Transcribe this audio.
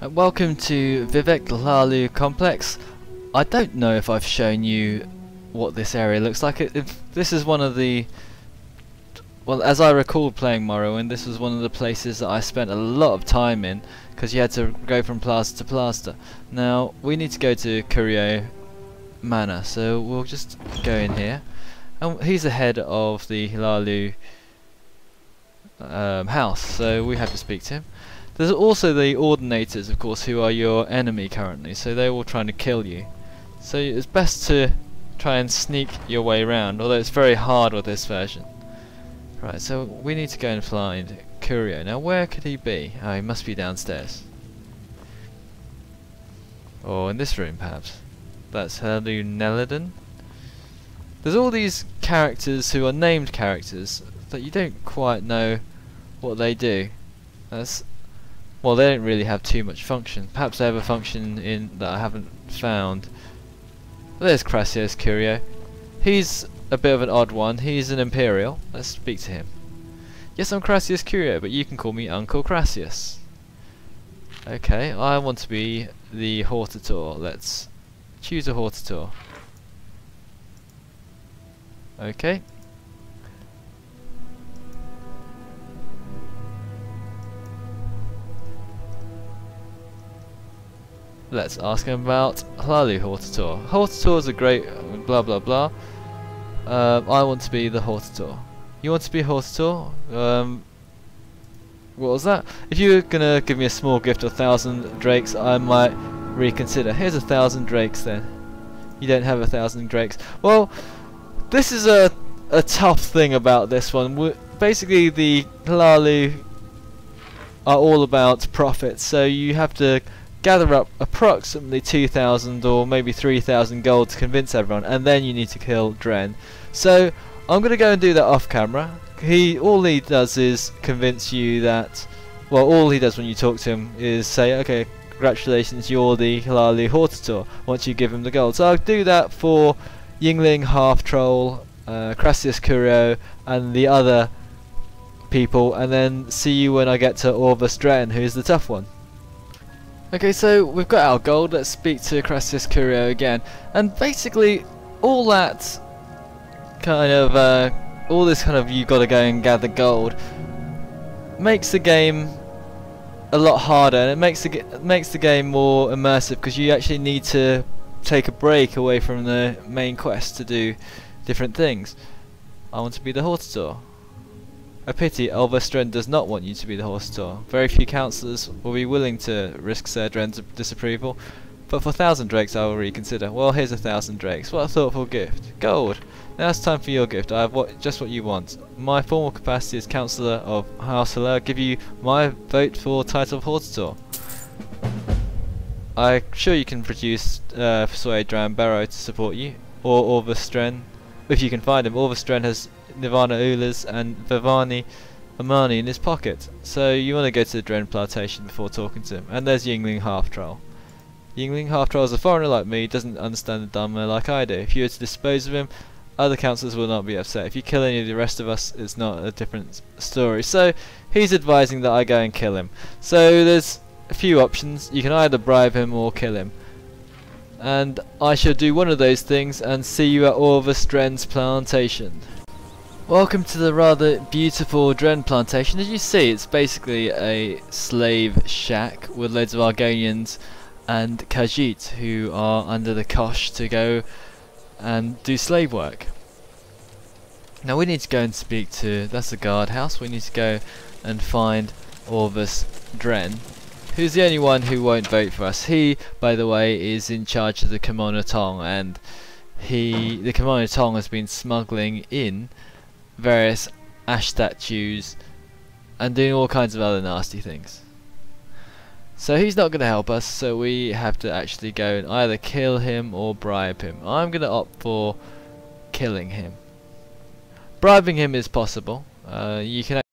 Welcome to Vivec Lalu Complex. I don't know if I've shown you what this area looks like. This is one of the... Well, as I recall playing Morrowind, this was one of the places that I spent a lot of time in, because you had to go from plaster to plaster. Now, we need to go to Curio Manor, so we'll just go in here. And he's the head of the Lalu house, so we have to speak to him. There's also the Ordinators, of course, who are your enemy currently, so they're all trying to kill you. So it's best to try and sneak your way around, although it's very hard with this version. Right, so we need to go and find Curio. Now, where could he be? Oh, he must be downstairs. Or in this room, perhaps. That's Helu Nelidon. There's all these characters who are named characters that you don't quite know what they do. Well, they don't really have too much function. Perhaps they have a function in that I haven't found. There's Crassius Curio. He's a bit of an odd one. He's an Imperial. Let's speak to him. Yes, I'm Crassius Curio, but you can call me Uncle Crassius. Okay, I want to be the Hortator. Let's choose a Hortator. Okay. Let's ask him about Lalu Hortator. Hortator is a great blah blah blah. I want to be the Hortator. You want to be Hortator? What was that? If you were gonna give me a small gift of 1,000 drakes, I might reconsider. Here's 1,000 drakes then. You don't have 1,000 drakes. Well, this is a tough thing about this one. Basically, the Lalu are all about profit, so you have to gather up approximately 2,000 or maybe 3,000 gold to convince everyone, and then you need to kill Dren. So I'm going to go and do that off camera. All he does is convince you that, well, all he does when you talk to him is say, okay, congratulations, you're the Lalu Hortator, once you give him the gold. So I'll do that for Yingling, Half Troll, Crassius Curio, and the other people, and then see you when I get to Orvas Dren, who's the tough one. Okay, so we've got our gold. Let's speak to Crassius Curio again, and basically all that kind of all this kind of you've got to go and gather gold makes the game a lot harder, and it makes the game more immersive, because you actually need to take a break away from the main quest to do different things. I want to be the Hortator. A pity Orvas Dren does not want you to be the Hortator. Very few councillors will be willing to risk Sir Dren's disapproval, but for 1,000 drakes I will reconsider. Well, here's 1,000 drakes. What a thoughtful gift. Gold. Now it's time for your gift. I have just what you want. My formal capacity as councillor of House Hela give you my vote for title of Hortator. I'm sure you can persuade Dran Barrow to support you, or Orvas Dren, if you can find him. Orvas Dren has Nirvana Ulas and Vivani Amani in his pocket, so you want to go to the Dren plantation before talking to him. And there's Yingling Half Troll. Yingling Half Troll is a foreigner like me, doesn't understand the Dharma like I do. If you were to dispose of him, other councillors will not be upset. If you kill any of the rest of us, it's not a different story. So he's advising that I go and kill him. So there's a few options. You can either bribe him or kill him, and I shall do one of those things and see you at Orvas Dren's plantation. Welcome to the rather beautiful Dren plantation. As you see, it's basically a slave shack with loads of Argonians and Khajiit who are under the cosh to go and do slave work. Now we need to go and speak to, that's the guardhouse, we need to go and find Orvas Dren, who's the only one who won't vote for us. He, by the way, is in charge of the Kimono Tong, and the Kimono Tong has been smuggling in various ash statues and doing all kinds of other nasty things. So he's not going to help us, so we have to actually go and either kill him or bribe him. I'm going to opt for killing him. Bribing him is possible. You can